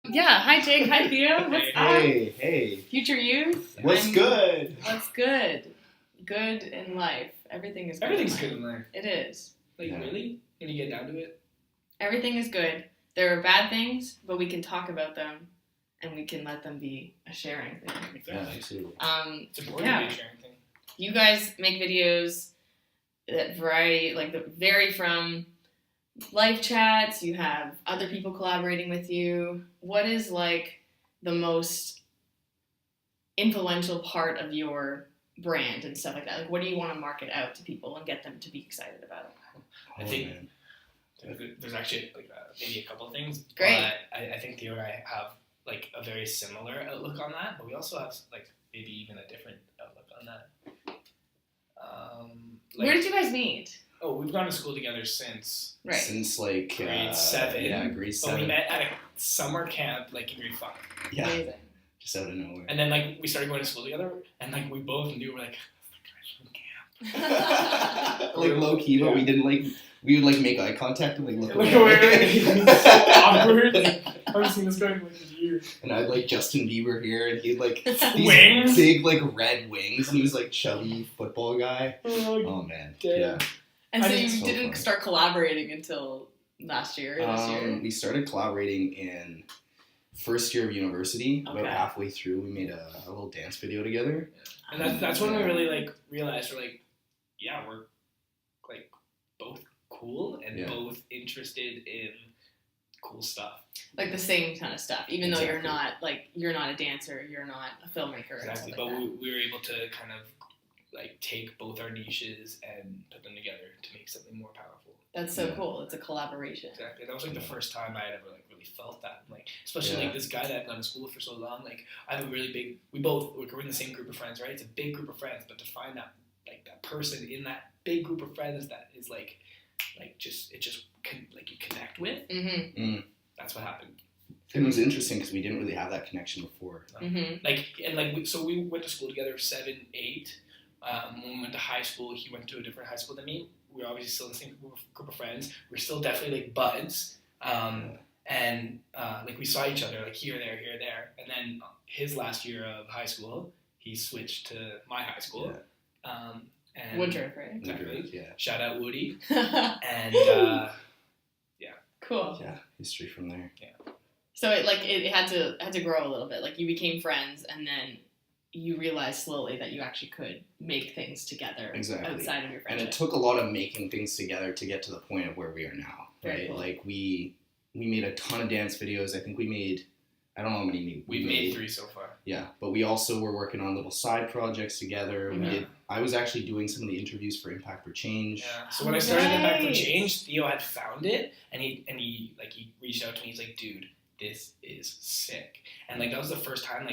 Yeah, hi Jake, hi Theo, what's up? Hey. Future youth? What's good? What's good? Good in life. Everything is good. Everything's good in life. It is. Like, really? When you get down to it? Everything is good. There are bad things, but we can talk about them, and we can let them be a sharing thing. Exactly. Absolutely. It's important to be a sharing thing. You guys make videos that vary from live chats. You have other people collaborating with you. What is like the most influential part of your brand and stuff like that? Like, what do you want to market out to people and get them to be excited about it? I think there's actually maybe a couple of things. Great. But I think Theo and I have like a very similar outlook on that, but we also have like maybe even a different outlook on that. Where did you guys meet? Oh, we've gone to school together since Since like grade 7. Yeah, grade 7. But we met at a summer camp like in grade 5. Yeah, Amazing. just out of nowhere. And then like we started going to school together, and like we both knew we're like, Like low key, but we didn't like. We would like make eye contact and like look Look away. It's so awkward. Like, I haven't seen this guy in like a year. And I had like Justin Bieber here, and he had like these Wings? big like red wings, and he was like chubby football guy. Oh man, Damn. yeah. And so I you think it's so didn't funny. start collaborating until last year or this year? We started collaborating in first year of university. Okay. About halfway through, we made a little dance video together. And that's when we really like realized we're like, yeah, we're like both cool and both interested in cool stuff. Like the same kind of stuff, even though Exactly. you're not a dancer, you're not a filmmaker. Or Exactly. anything But like that. we were able to kind of like take both our niches and put them together to make something more powerful. That's so Yeah. cool. It's a collaboration. Exactly. That was like the first time I had ever like really felt that. Like, especially like this guy that I've gone to school with for so long. Like, I have a really big. We're in the same group of friends, right? It's a big group of friends, but to find that that person in that big group of friends that is like you connect with. Mm-hmm. That's what happened. And it was interesting because we didn't really have that connection before. Mm-hmm. So we went to school together 7, 8. When we went to high school, he went to a different high school than me. We were obviously still in the same group of friends. We're still definitely like buds. And like we saw each other like here, there. And then his last year of high school, he switched to my high school. And Woodruff, right? Exactly. Yeah. Shout out Woody. Cool. And Yeah, history from there. So it had to grow a little bit. Like you became friends, and then you realized slowly that you actually could make things together Exactly. outside of your And friendship. it took a lot of making things together to get to the point of where we are now, Very right? cool. Like we made a ton of dance videos. I think we made, I don't know how many we've made 3 so far. Yeah, but we also were working on little side projects together. I was actually doing some of the interviews for Impact for Change. Yeah. So when I started Impact for Nice. Change, Theo had found it, and he reached out to me. He's like, "Dude, this is sick." And like that was the first time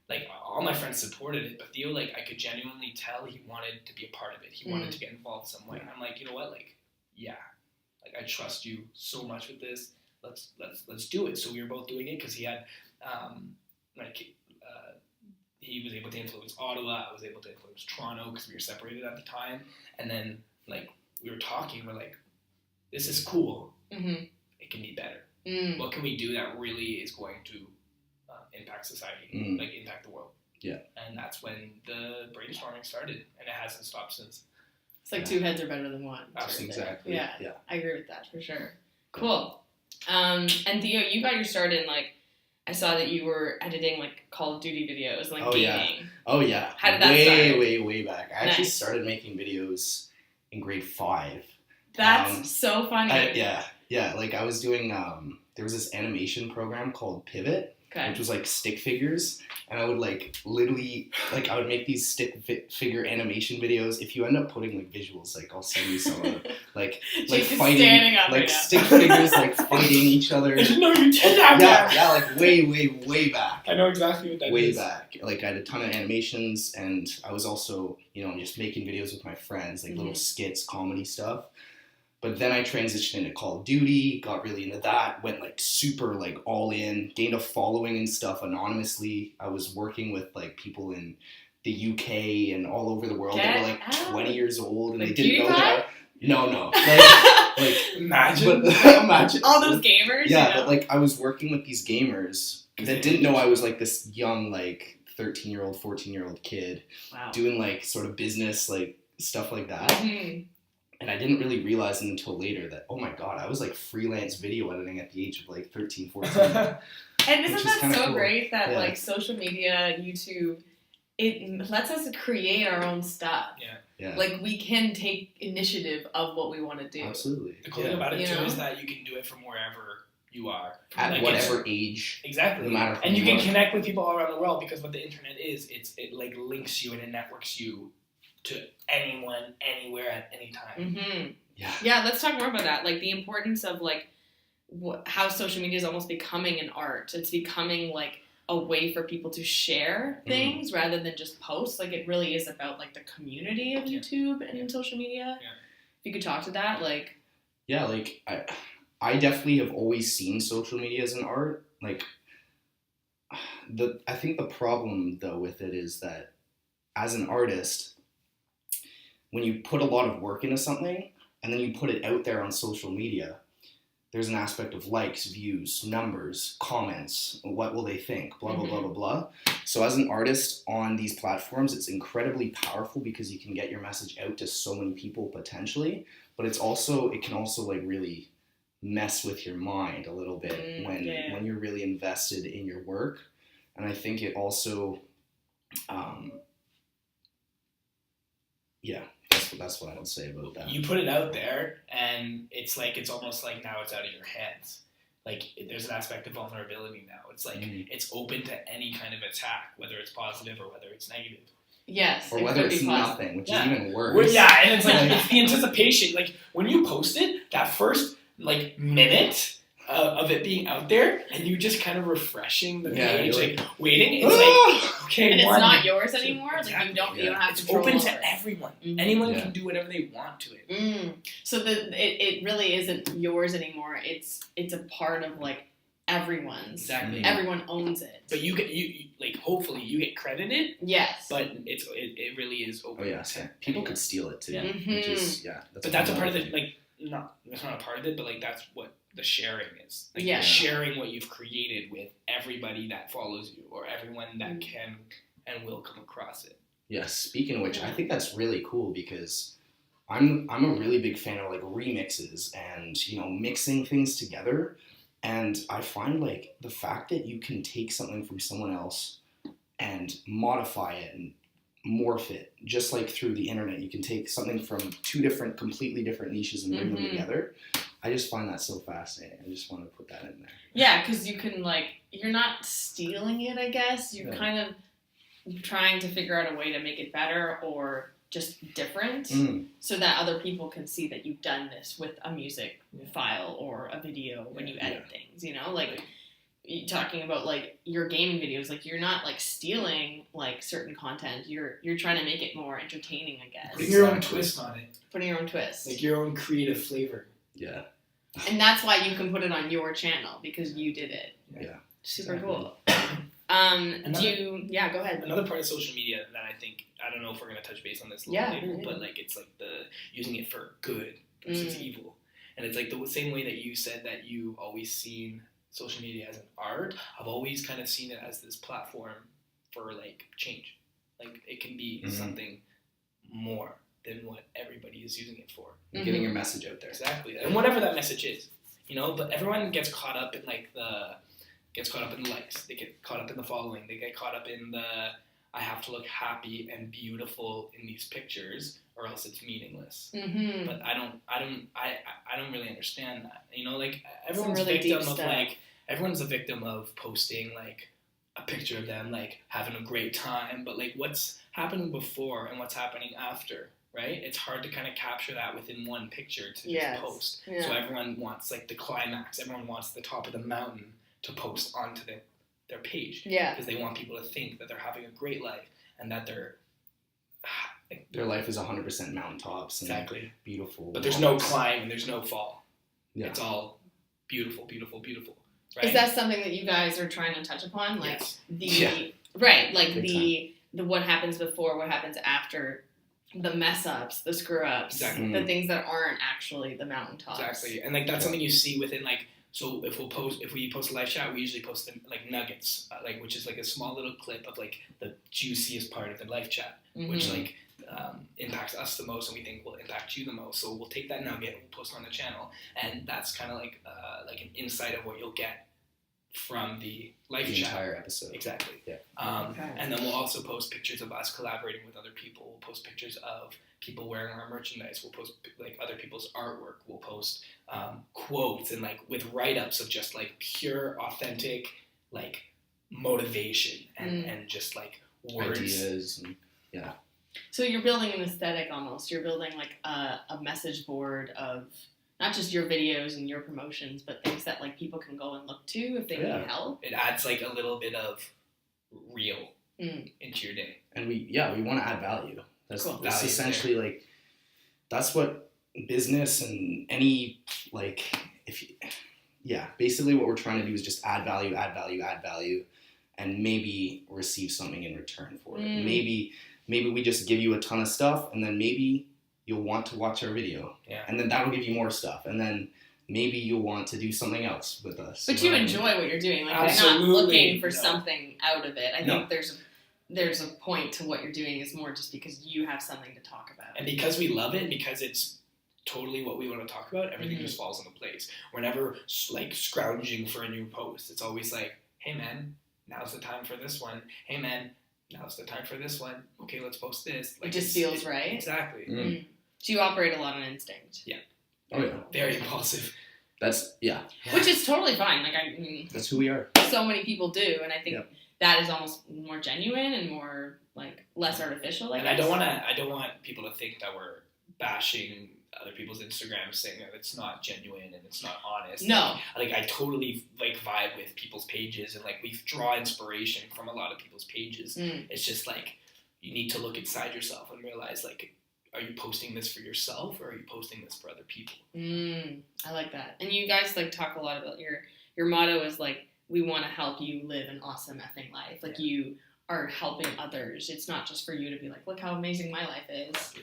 like all my friends supported it, but Theo I could genuinely tell he wanted to be a part of it. He wanted to get involved some way. And I'm like, you know what? I trust you so much with this. Let's do it. So we were both doing it because he had he was able to influence Ottawa. I was able to influence Toronto because we were separated at the time. And then we were talking. We're like, this is cool. Mm-hmm. It can be better. Mm. What can we do that really is going to impact society, impact the world? Yeah. And that's when the brainstorming started, and it hasn't stopped since. It's like 2 heads are better than one. Absolutely. Exactly. Yeah. Yeah. I agree with that for sure. Cool. And Theo, you got your start in I saw that you were editing Call of Duty videos, gaming. Oh yeah. How did that start? Way back. I actually Nice. started making videos in grade 5. That's so funny. Yeah. Like I was doing. There was this animation program called Pivot, Okay. which was stick figures, and I would literally I would make these stick figure animation videos. If you end up putting visuals, I'll send you some of them. Like Jake is fighting, standing up right now. stick figures fighting each other. I didn't know you did that. Yeah, way back. I know exactly what that Way is. back. I had a ton of animations, and I was also, just making videos with my friends, little skits, comedy stuff. But then I transitioned into Call of Duty, got really into that, went super all in, gained a following and stuff anonymously. I was working with people in the UK and all over the world that were 20 years old, and they didn't know that. No. Imagine. Imagine all those gamers. Yeah, but I was working with these gamers that didn't know I was like this young, like 13-year-old, 14-year-old kid Wow. doing like sort of business, like stuff like that. Mm-hmm. And I didn't really realize until later that, oh my God, I was like freelance video editing at the age of like 13, 14. And isn't that so cool. great that Yeah. like social media, YouTube, it lets us create our own stuff. Yeah. Like we can take initiative of what we want to do. Absolutely. The cool thing about it You too know? is that you can do it from wherever you are. At Like, whatever age. Exactly. No matter and who you you can are. connect with people all around the world because what the internet is, it like links you and it networks you to anyone, anywhere, at any time. Mm-hmm. Yeah. Yeah, let's talk more about that. Like the importance of like how social media is almost becoming an art. It's becoming like a way for people to share things rather than just post. Like it really is about like the community of YouTube and social media. Yeah. If you could talk to that, like. Yeah, like I definitely have always seen social media as an art. Like I think the problem though with it is that as an artist, when you put a lot of work into something and then you put it out there on social media, there's an aspect of likes, views, numbers, comments, what will they think, blah, blah, blah, blah, blah. So as an artist on these platforms, it's incredibly powerful because you can get your message out to so many people potentially, but it can also like really mess with your mind a little bit when you're really invested in your work. And I think it also, that's what I would say about that. You put it out there, and it's almost like now it's out of your hands. Like there's an aspect of vulnerability now. It's like it's open to any kind of attack, whether it's positive or whether it's negative. Yes. Or whether it's nothing, which is even worse. And it's like it's the anticipation. Like when you post it, that first like minute of it being out there, and you just kind of refreshing the page, like waiting. It's like okay, and it's not yours anymore. Exactly. Like you don't have it's control open over to it. everyone. Anyone can do whatever they want to it. So it really isn't yours anymore. It's a part of like everyone's. Exactly. Everyone owns it. But you like hopefully you get credited. Yes. But it really is open. Oh yeah, people could steal it too. Yeah. Which is But that's a part of it. Like it's not a part of it, but like that's what the sharing is. Like sharing what you've created with everybody that follows you or everyone that can and will come across it. Yes. Speaking of which, I think that's really cool because I'm a really big fan of like remixes and mixing things together. And I find like the fact that you can take something from someone else and modify it and morph it, just like through the internet, you can take something from two completely different niches and bring them together. I just find that so fascinating. I just want to put that in there. Yeah, because you can you're not stealing it, I guess. You're kind of trying to figure out a way to make it better or just different so that other people can see that you've done this with a music file or a video when you edit things, like you're talking about like your gaming videos, like you're not like stealing like certain content, you're trying to make it more entertaining, I guess. Putting your own twist on it. Putting your own twist. Like your own creative flavor. Yeah. And that's why you can put it on your channel because you did it. Yeah. Super cool. Go ahead. Another part of social media that I don't know if we're going to touch base on this a little later, but like it's like the using it for good versus evil. And it's like the same way that you said that you've always seen social media as an art, I've always kind of seen it as this platform for like change. Like it can be something more than what everybody is using it for. Getting your message out there. Exactly. And whatever that message is, but everyone gets caught up in like gets caught up in the likes. They get caught up in the following. They get caught up in the I have to look happy and beautiful in these pictures or else it's meaningless. But I don't really understand that. Like everyone's really victim of like everyone's a victim of posting like a picture of them like having a great time, but like what's happening before and what's happening after, right? It's hard to kind of capture that within one picture to just post. Yeah. So everyone wants like the climax. Everyone wants the top of the mountain to post onto their page. Yeah. Because they want people to think that they're having a great life and that their life is 100% mountaintops and exactly beautiful. But there's no climb and there's no fall. Yeah. It's all beautiful, beautiful, beautiful. Right? Is that something that you guys are trying to touch upon? Like yes. the what happens before, what happens after, the mess ups, the screw ups, the things that aren't actually the mountaintops. Exactly. And like that's something you see within like So if we post a live chat, we usually post them like nuggets, like which is like a small little clip of like the juiciest part of the live chat, which like impacts us the most, and we think will impact you the most. So we'll take that nugget and we'll post it on the channel, and that's kind of like an insight of what you'll get from the live chat. Entire episode. Exactly. Yeah. And then we'll also post pictures of us collaborating with other people. We'll post pictures of people wearing our merchandise. We'll post like other people's artwork. We'll post quotes and like with write-ups of just like pure, authentic like motivation and just like words. Ideas. And, yeah. So you're building an aesthetic almost. You're building like a message board of not just your videos and your promotions, but things that like people can go and look to if they need help. It adds like a little bit of real into your day. And we want to add value. That's Cool. That's Value essentially there. like that's what business and any like basically what we're trying to do is just add value, and maybe receive something in return for it. Maybe we just give you a ton of stuff, and then maybe you'll want to watch our video, and then that'll give you more stuff, and then maybe you'll want to do something else with us. But you enjoy what you're doing. Like Absolutely. you're not looking for No. something out of it. I think there's a point to what you're doing is more just because you have something to talk about. And because we love it, and because it's totally what we want to talk about, everything just falls into place. We're never like scrounging for a new post. It's always like, hey man, now's the time for this one. Hey man, now's the time for this one. Okay, let's post this. Like, it just feels right. Exactly. So you operate a lot on instinct. Yeah. Oh yeah. Very impulsive. Which is totally fine. Like I mean, that's who we are. so many people do, and I think that is almost more genuine and more like less artificial. And I don't want people to think that we're bashing other people's Instagrams, saying that it's not genuine and it's not honest. No. Like I totally like vibe with people's pages, and like we draw inspiration from a lot of people's pages. It's just like you need to look inside yourself and realize like, are you posting this for yourself or are you posting this for other people? I like that. And you guys like talk a lot about your motto is like, we want to help you live an awesome effing life. Like you are helping others. It's not just for you to be like, look how amazing my life is.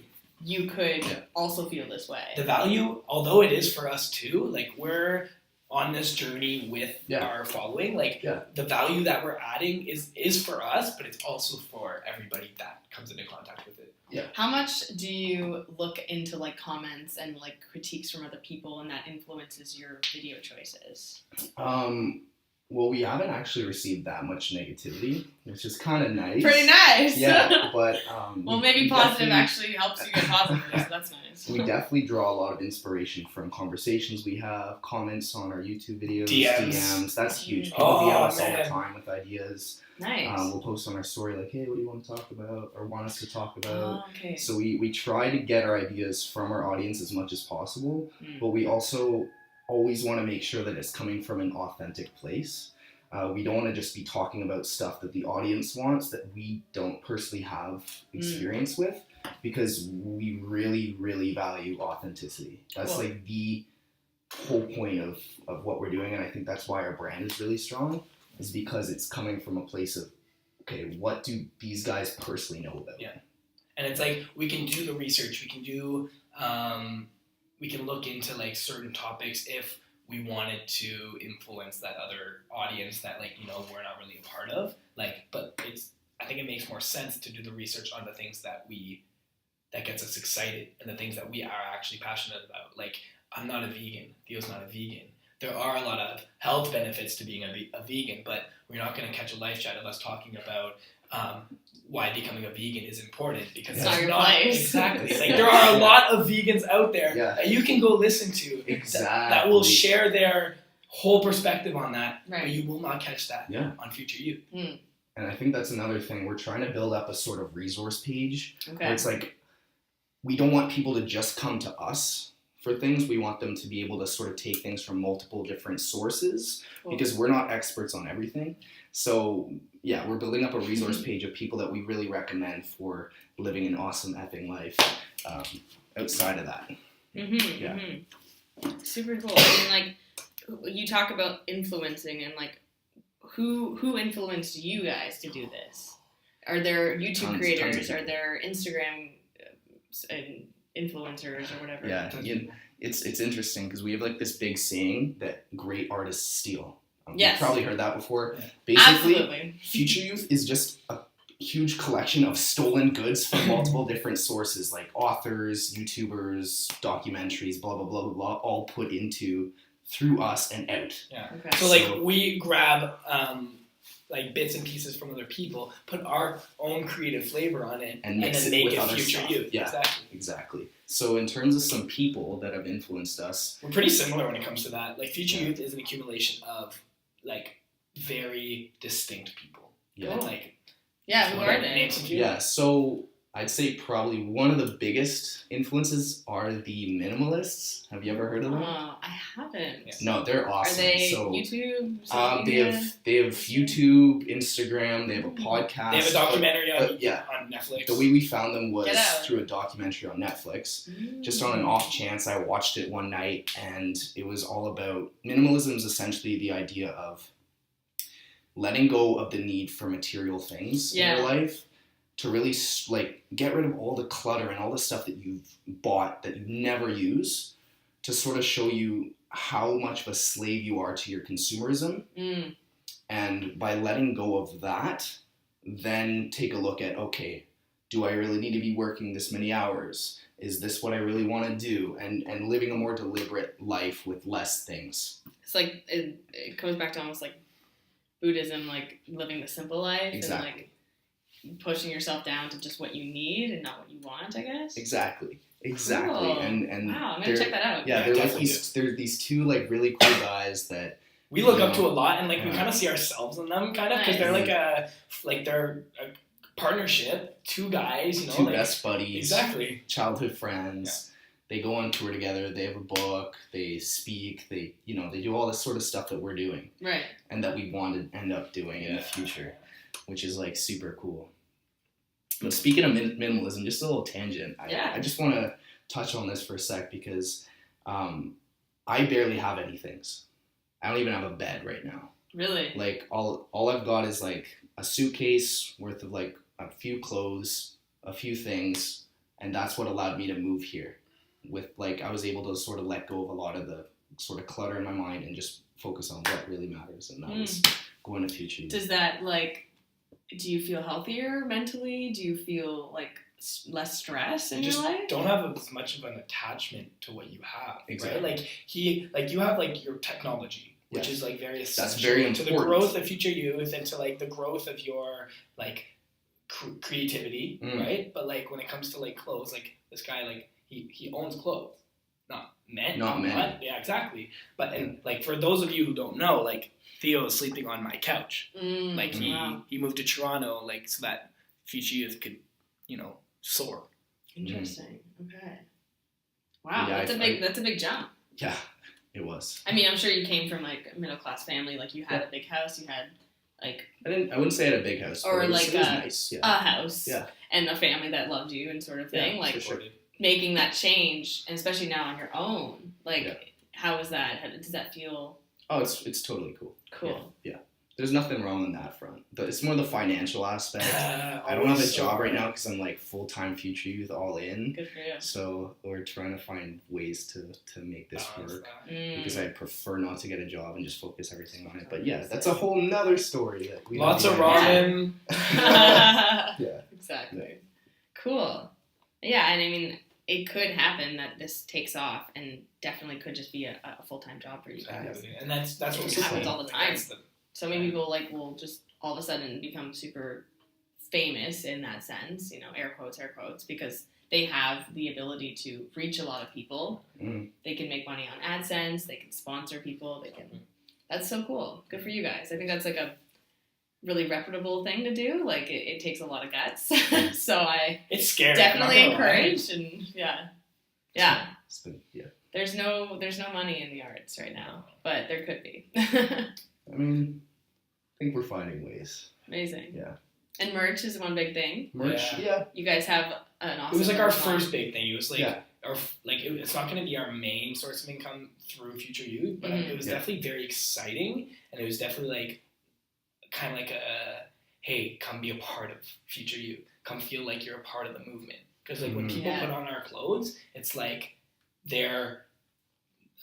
You could also feel this way. The value, although it is for us too, like we're on this journey with our following, like the value that we're adding is for us, but it's also for everybody that comes into contact with it. Yeah. How much do you look into like comments and like critiques from other people, and that influences your video choices? Well, we haven't actually received that much negativity, which is kind of nice. Pretty nice. Yeah, but well, maybe positive actually helps you get positive, so that's nice. We definitely draw a lot of inspiration from conversations we have, comments on our YouTube videos, DMs. That's huge. People DM us all the time with ideas. Nice. We'll post on our story like, hey, what do you want to talk about or want us to talk about? Oh, okay. So we try to get our ideas from our audience as much as possible, but we also always want to make sure that it's coming from an authentic place. We don't want to just be talking about stuff that the audience wants that we don't personally have experience with, because we really, really value authenticity. That's like the whole point of what we're doing, and I think that's why our brand is really strong, is because it's coming from a place of, okay, what do these guys personally know about? Yeah. And it's like, we can do the research, we can do, we can look into like certain topics if we wanted to influence that other audience that like, you know, we're not really a part of. Like, but I think it makes more sense to do the research on the things that gets us excited and the things that we are actually passionate about. Like, I'm not a vegan, Theo's not a vegan. There are a lot of health benefits to being a vegan, but we're not going to catch a live chat of us talking about why becoming a vegan is important, because it's not your place. Exactly. Like there are a lot of vegans out there that you can go listen to that will share their whole perspective on that, but you will not catch that on Future You. And I think that's another thing. We're trying to build up a sort of resource page where it's like, we don't want people to just come to us for things. We want them to be able to sort of take things from multiple different sources, because we're not experts on everything. So yeah, we're building up a resource page of people that we really recommend for living an awesome effing life outside of that. Super cool. I mean, like, you talk about influencing, and like, who influenced you guys to do this? Are there YouTube creators? Are there Instagram influencers or whatever? Yeah, it's interesting because we have like this big saying that great artists steal. Yes. You've probably heard that before. Yeah. Basically, Absolutely. Future Youth is just a huge collection of stolen goods from multiple different sources, like authors, YouTubers, documentaries, blah blah blah blah blah, all put into through us and out. Yeah. Okay. So like we grab like bits and pieces from other people, put our own creative flavor on it, And mix then it make with it other Future stuff. Youth. Yeah. Exactly. So in terms of some people that have influenced us, We're pretty similar when it comes to that. Like Future Youth is an accumulation of like very distinct people. yeah, Cool. Like Yeah, who are name they? some few. yeah. So I'd say probably one of the biggest influences are the minimalists. Have you ever heard of them? Oh, I haven't. Yeah. No, they're Are awesome. they so YouTube? they social media? have YouTube, Instagram. They have a podcast. They have a documentary yeah. on Netflix. The way we found them was Get out. through a documentary on Netflix. Mm. Just on an off chance, I watched it one night, and it was all about minimalism. Is essentially the idea of letting go of the need for material things in your life to really like get rid of all the clutter and all the stuff that you've bought that you never use, to sort of show you how much of a slave you are to your consumerism. Mm. And by letting go of that, then take a look at, okay, do I really need to be working this many hours? Is this what I really want to do? And living a more deliberate life with less things. It's like it goes back to almost like Buddhism, like living the simple life Exactly. and like pushing yourself down to just what you need and not what you want, I guess. Exactly. Cool. And wow, I'm gonna they're- check that out. Yeah, Yeah, they're like definitely they're these two like really cool guys that we look up to a lot, and like we Yeah. kind of see ourselves in them, kind of, because they're they're a partnership, two guys, you know, two like best buddies, exactly. childhood friends. They go on tour together. They have a book. They speak. They do all this sort of stuff that we're doing Right. and that we want to end up doing in the Yeah. future, which is like super cool. But speaking of minimalism, just a little tangent. I just want to touch on this for a sec because I barely have any things. I don't even have a bed right now. Really? Like all I've got is like a suitcase worth of like a few clothes, a few things, and that's what allowed me to move here. With like I was able to sort of let go of a lot of the sort of clutter in my mind and just focus on what really matters, and that was going to Future Youth. Does that like? Do you feel healthier mentally? Do you feel like less stress in You your just life? don't have as much of an attachment to what you have, Exactly. right? Like you have like your technology, which Yes. is like very essential That's very to the important. growth of Future Youth and to like the growth of your like creativity, right? But like when it comes to like clothes, like this guy, like he owns clothes, not men. Yeah, exactly. But and like for those of you who don't know, like Theo is sleeping on my couch. Like he moved to Toronto, like so that Future Youth could, soar. Interesting. Okay. Wow, Yeah, that's a big jump. Yeah, it was. I mean, I'm sure you came from like a middle class family. Like you had a big house. You had like I wouldn't say I had a big house, or but like it was nice. Yeah. a house. Yeah. And a family that loved you and sort of thing. Yeah, like for sure. making that change, and especially now on your own. Like, Yeah. how is that? Does that feel Oh, it's totally cool. cool? Yeah. There's nothing wrong on that front. But it's more the financial aspect. I don't have a Always job so right now because I'm like full-time Future Youth all in. Good for you. So we're trying to find ways to make this balance work. that. Because I prefer not to get a job and just focus everything on it. But yeah, that's a whole nother story. That we Lots of don't ramen. Yeah. Exactly. Cool. Yeah, and I mean, it could happen that this takes off, and definitely could just be a full-time job for you guys. And that's what It we happens see. all the time. That's the- So many people will just all of a sudden become super famous in that sense, air quotes, because they have the ability to reach a lot of people. They can make money on AdSense. They can sponsor people. That's so cool. Good for you guys. I think that's like a really reputable thing to do. Like it takes a lot of guts. So I It's scary. definitely I'm not gonna lie. encourage and yeah. Yeah. There's no money in the arts right now, but there could be. I mean, I think we're finding ways. Amazing. Yeah. And merch is one big thing. Merch, Yeah. yeah. You guys have an awesome. It was like our merch line. first big thing. It was like Yeah. it's not going to be our main source of income through Future Youth, but it was Yeah. definitely very exciting, and it was definitely like kind of like hey, come be a part of Future Youth, come feel like you're a part of the movement. Because like when people Yeah. put on our clothes, it's like they're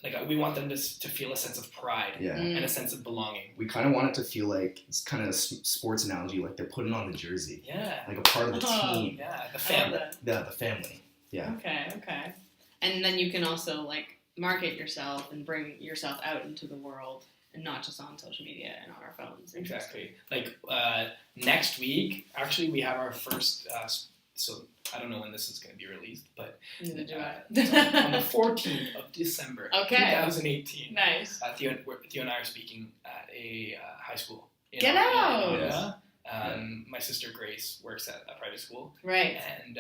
like we want them to feel a sense of pride Yeah. and a sense of belonging. We kind of want it to feel like, it's kind of a sports analogy, like they're putting on the jersey. Yeah. Like a part of the team. Yeah, the family. The family. Yeah. Okay. And then you can also like market yourself and bring yourself out into the world and not just on social media and on our phones. Exactly. Like next week, actually, we have our first. So I don't know when this is going to be released, but Neither do I. on the 14th of December, Okay. 2018. Nice. Theo and I are speaking at a high school. Get out! Yeah. My sister Grace works at a private school, Right. and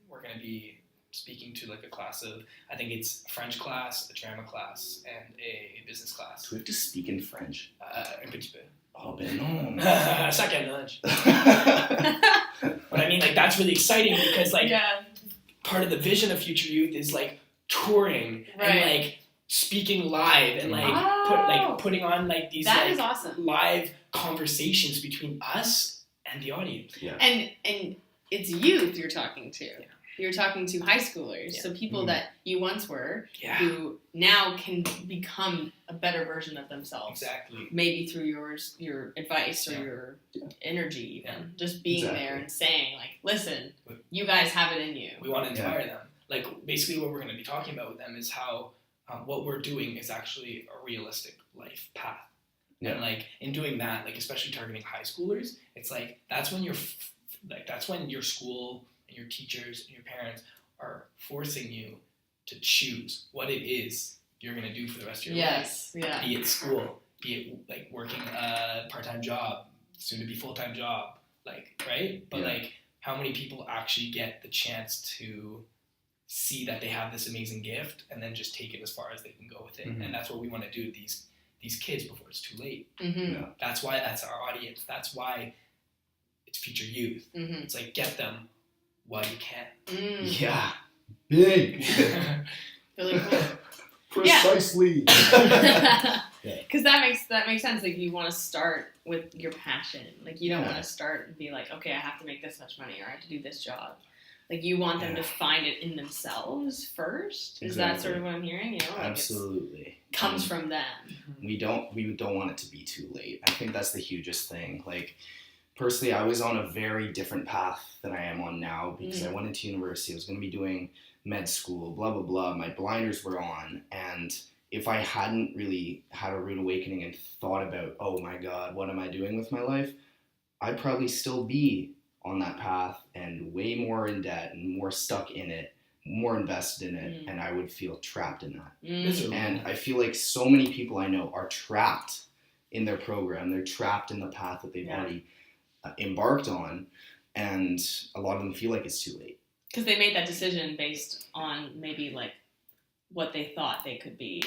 we're going to be speaking to like a class of, I think it's a French class, a drama class, and a business class. Do we have to speak in French? Un petit peu. Oh, ben non. Ça qu'elle nudge. But I mean, like, that's really exciting because, like, part of the vision of Future Youth is, like, touring and, like, speaking live and, like, putting on, like, these, that like, is awesome. live conversations between us and the audience. Yeah. And it's youth you're talking to. Yeah. You're talking to high schoolers, so people that you once were, who now can become a better version of themselves. Exactly. Maybe through your advice or your energy, even just being there and saying, like, listen, you guys have it in you. We want to inspire them. Like, basically, what we're going to be talking about with them is how what we're doing is actually a realistic life path. Yeah. And like in doing that, like especially targeting high schoolers, it's like that's when that's when your school and your teachers and your parents are forcing you to choose what it is you're gonna do for the rest of your life. Yeah. Be it school, be it like working a part-time job, soon to be full-time job, like right? But like how many people actually get the chance to see that they have this amazing gift and then just take it as far as they can go with it? Mm-hmm. And that's what we want to do with these kids before it's too late. Mm-hmm. Yeah. That's why that's our audience. That's why it's Future Youth. Mm-hmm. It's like get them while you can. Yeah. Big. Really cool. Precisely. Because that makes sense. Like you want to start with your passion. Like you don't want to start and be like, okay, I have to make this much money or I have to do this job. Like you want them to find it in themselves first. Is that sort of what I'm hearing? You know, like absolutely comes from them. We don't want it to be too late. I think that's the hugest thing. Like personally, I was on a very different path than I am on now because I went into university. I was going to be doing med school, blah blah blah. My blinders were on, and if I hadn't really had a rude awakening and thought about, oh my God, what am I doing with my life? I'd probably still be on that path and way more in debt and more stuck in it, more invested in it, and I would feel trapped in that. And I feel like so many people I know are trapped in their program. They're trapped in the path that they've already embarked on, and a lot of them feel like it's too late. Because they made that decision based on maybe like what they thought they could be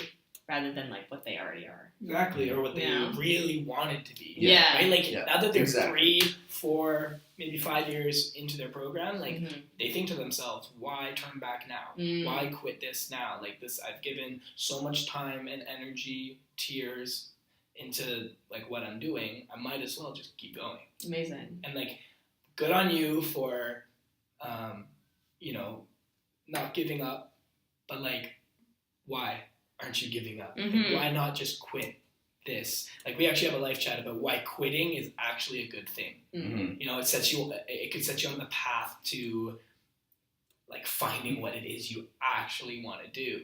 rather than like what they already are. Exactly, or what they really wanted to be. Yeah. Right? Like now that they're 3, 4, maybe 5 years into their program, like they think to themselves, why turn back now? Why quit this now? Like this, I've given so much time and energy, tears into like what I'm doing. I might as well just keep going. Amazing. And like, good on you for, not giving up, but like, why aren't you giving up? Like, why not just quit this? Like we actually have a live chat about why quitting is actually a good thing. You know, it could set you on the path to like finding what it is you actually want to do.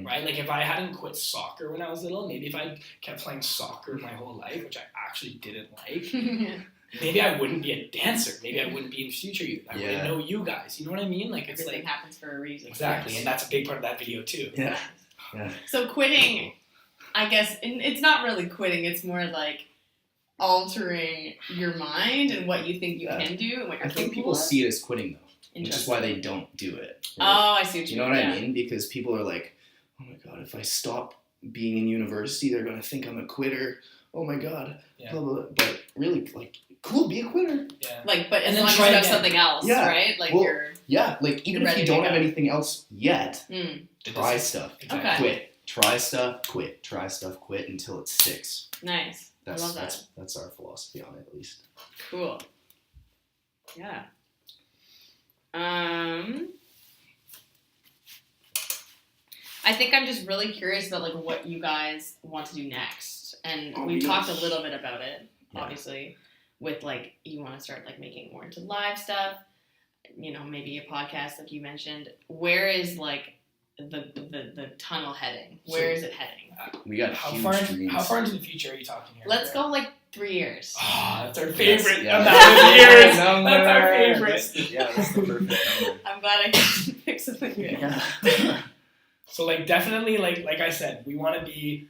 Right? Like if I hadn't quit soccer when I was little, maybe if I kept playing soccer my whole life, which I actually didn't like, maybe I wouldn't be a dancer. Maybe I wouldn't be in Future Youth. I wouldn't know you guys. You know what I mean? Like it's everything like happens for a reason. Exactly, and that's a big part of that video too. Yeah. So quitting, I guess, it's not really quitting. It's more like altering your mind and what you think you can do and what you're I think capable people of. see it as quitting though, which is why they don't do it. Right? Oh, I see what you mean. You know mean. what I mean? Because people are like, oh my God, if I stop being in university, they're going to think I'm a quitter. Oh my God. Blah, blah, blah. But really, like, cool, be a quitter. Yeah. Like, but as then long as try you have again. something else, right? Like like even you're if you ready don't to have go. anything else yet, try stuff. Exactly. Okay. Quit. Try stuff, quit. Try stuff, quit until it sticks. Nice. I love that. That's our philosophy on it, at least. Cool. Yeah. I think I'm just really curious about like what you guys want to do next, and we talked a little bit about it, obviously, with like you want to start like making more into live stuff, you know, maybe a podcast like you mentioned. Where is like the tunnel heading? Where is it heading? We got How huge far into the future are you talking here? Let's go like 3 years. Oh, that's our favorite. Yeah. That's our favorite. That's the perfect number. I'm glad I can pick something good. Yeah. So like definitely like I said, we want to be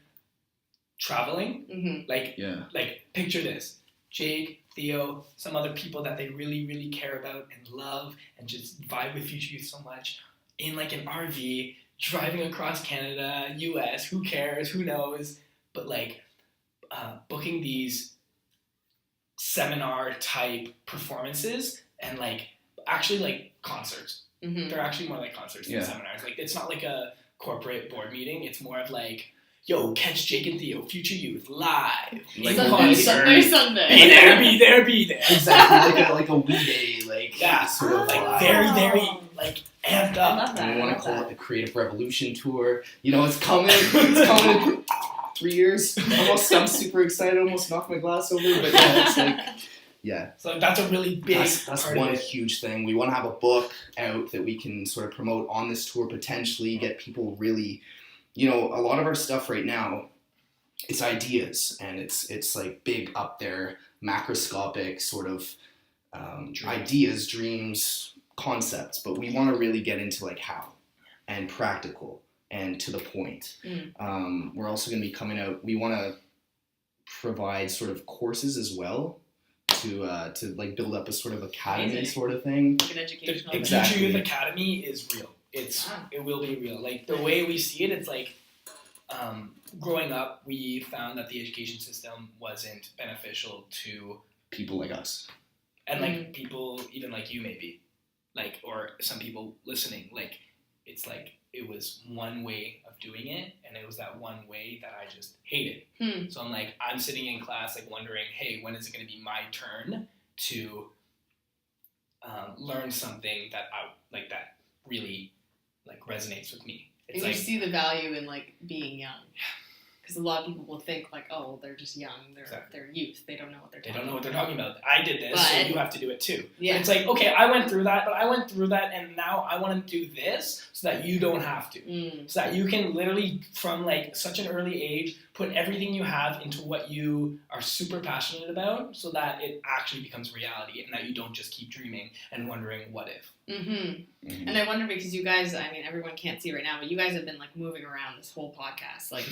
traveling. Mm-hmm. Like picture this: Jake, Theo, some other people that they really really care about and love and just vibe with Future Youth so much in like an RV driving across Canada, US. Who cares? Who knows? But like booking these seminar type performances and like actually like concerts. Mm-hmm. They're actually more like concerts than seminars. Like it's not like a corporate board meeting. It's more of like, yo, catch Jake and Theo, Future Youth, live. Like Sunday. Be there. Exactly, like a wee day, like sort of like very like amped up. I love that. And we want to call it the Creative Revolution Tour. You know, it's coming. It's coming in 3 years. Almost, I'm super excited. Almost knocked my glass over, but it's like. Yeah. So that's a really big That's part one of it. huge thing. We want to have a book out that we can sort of promote on this tour, potentially get people really, you know, a lot of our stuff right now, it's ideas and it's like big up there, macroscopic sort of ideas, dreams, concepts, but we want to really get into like how and practical and to the point. We're also going to be coming out, we want to provide sort of courses as well. To like build up a sort of academy sort of thing. Like an educational. The Future Youth Academy is real. It will be real. Like the way we see it, it's like growing up, we found that the education system wasn't beneficial to people like us, and like people even like you maybe, like or some people listening. Like it's like it was one way of doing it, and it was that one way that I just hated. So I'm sitting in class like wondering, hey, when is it going to be my turn to learn something that that really like resonates with me? It's and like, you see the value in like being young. Because a lot of people will think like, oh, they're just young, they're youth, they don't know what they're talking about. I did this, so you have to do it too. Yeah. And it's like, okay, I went through that, and now I want to do this so that you don't have to. So that you can literally, from like such an early age, put everything you have into what you are super passionate about so that it actually becomes reality and that you don't just keep dreaming and wondering what if. And I wonder because you guys, I mean, everyone can't see right now, but you guys have been like moving around this whole podcast, like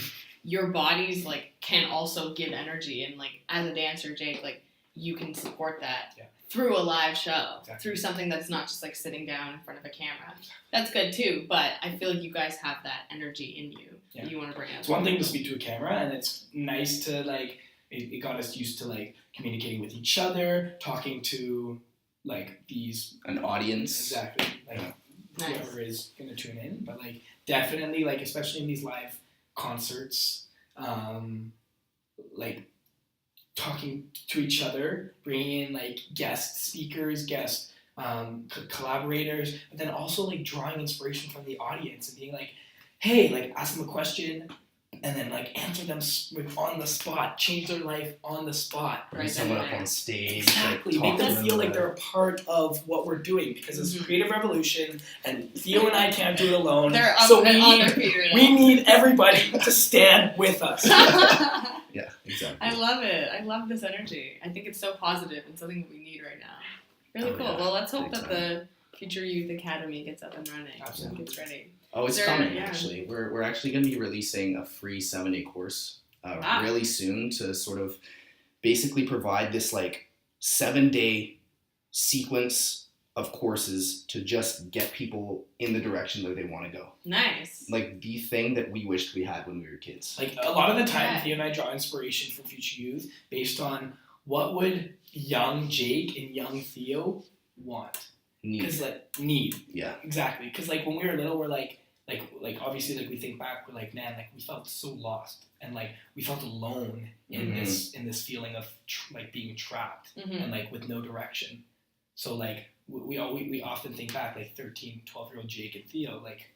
your bodies like can also give energy, and like as a dancer, Jake, like you can support that through a live show, through something that's not just like sitting down in front of a camera. That's good too, but I feel like you guys have that energy in you that you want to bring out. It's one thing to speak to a camera, and it's nice to like it got us used to like communicating with each other, talking to like an audience, exactly, like whoever is gonna tune in, but like definitely like especially in these live concerts, like talking to each other, bringing in like guest speakers, collaborators, but then also like drawing inspiration from the audience and being like, hey, like ask them a question and then like answer them on the spot, change their life on the spot. Bring someone up on stage. Exactly. Like, make them feel like they're a part of what we're doing because it's Creative Revolution and Theo and I can't do it alone. So we need everybody to stand with us. Yeah, exactly. I love it. I love this energy. I think it's so positive and something that we need right now. Really cool. Yeah. Well, let's hope that the Future Youth Academy gets up and running. Absolutely. And gets ready. Oh, it's coming, actually. We're actually going to be releasing a free 7-day course really soon to sort of basically provide this, like, 7-day sequence of courses to just get people in the direction that they want to go. Nice. Like, the thing that we wished we had when we were kids. Like, a lot of the time, Theo and I draw inspiration from Future Youth based on what would young Jake and young Theo want. Because, need. Yeah. Exactly. Because, like, when we were little, we're like obviously, like, we think back, we're like, man, like, we felt so lost. And, like, we felt alone in this feeling of, being trapped and, like, with no direction. So, like, we often think back, like, 13, 12-year-old Jake and Theo, like,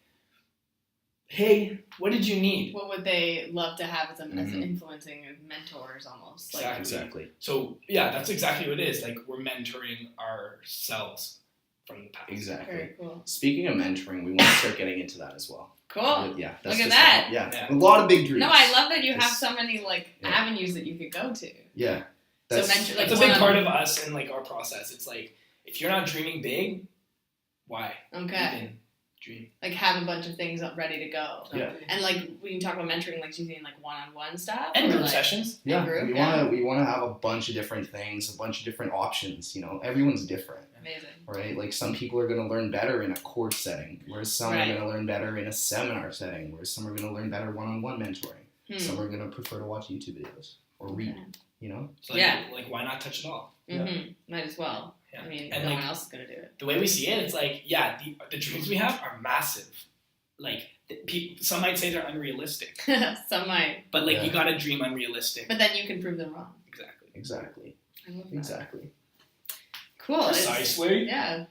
hey, what did you need? What would they love to have as, as Mhm. influencing mentors almost? Exactly. Exactly. So yeah, that's exactly what it is. Like we're mentoring ourselves from the past. Exactly. Very cool. Speaking of mentoring, we want to start getting into that as well. Cool. Yeah. Look at just that. Yeah. Yeah. A lot of big dreams. No, I love that you have Just- so many like Yeah. avenues that you could go to. Yeah. So mentor, like, That's a big part of us and like our process. It's like if you're not dreaming big, why Okay. even dream? Like have a bunch of things ready to go. Yeah. And like when you talk about mentoring, like do you mean like one-on-one stuff? And or, group like, sessions. Yeah, group, we want to have a bunch of different things, a bunch of different options. You know, everyone's different, Amazing. right? Like some people are going to learn better in a course setting, whereas some Right. are going to learn better in a seminar setting, whereas some are going to learn better one-on-one mentoring. Some are going to prefer to watch YouTube videos or read. Okay. You know, So like, Yeah. like why not touch it all? Mm-hmm. Might as well. Yeah. I mean, And, no like, one else is gonna do it. The way we see it, it's like yeah, the dreams we have are massive. Like some might say they're unrealistic, Some might, but like Yeah. you gotta dream unrealistic. but then you can prove them wrong. Exactly. exactly. I love that. Exactly. Cool. Precisely. Yeah.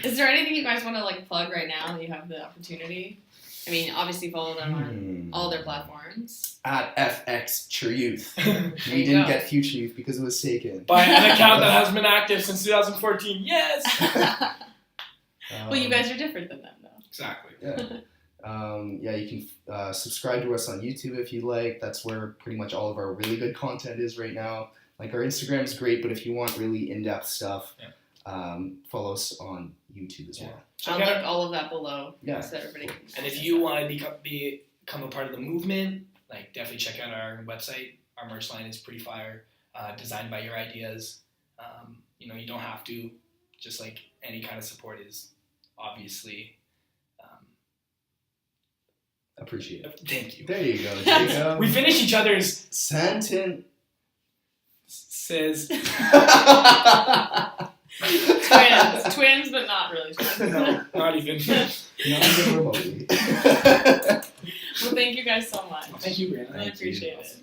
Is there anything you guys want to like plug right now that you have the opportunity? I mean, obviously follow them on all their platforms. At FX True Youth. There We you didn't go. get Future Youth because it was taken. By an account that has been active since 2014. Yes. Well, you guys are different than them, though. Exactly. Yeah. You can subscribe to us on YouTube if you like. That's where pretty much all of our really good content is right now. Like our Instagram is great, but if you want really in-depth stuff, follow us on YouTube as well. I'll Check out link all of that below. Yeah. So that everybody can And if access you that. want to become a part of the movement, like definitely check out our website. Our merch line is pretty fire, designed by your ideas. You don't have to. Just like any kind of support is obviously. Appreciate it. Thank you. There you go, Jacob. We finish each other's Sentence. says. Twins, but not really twins. No, not even. Not even remotely. Well, thank you guys so much. Thank you, Brianna. I really Thank you. appreciate it.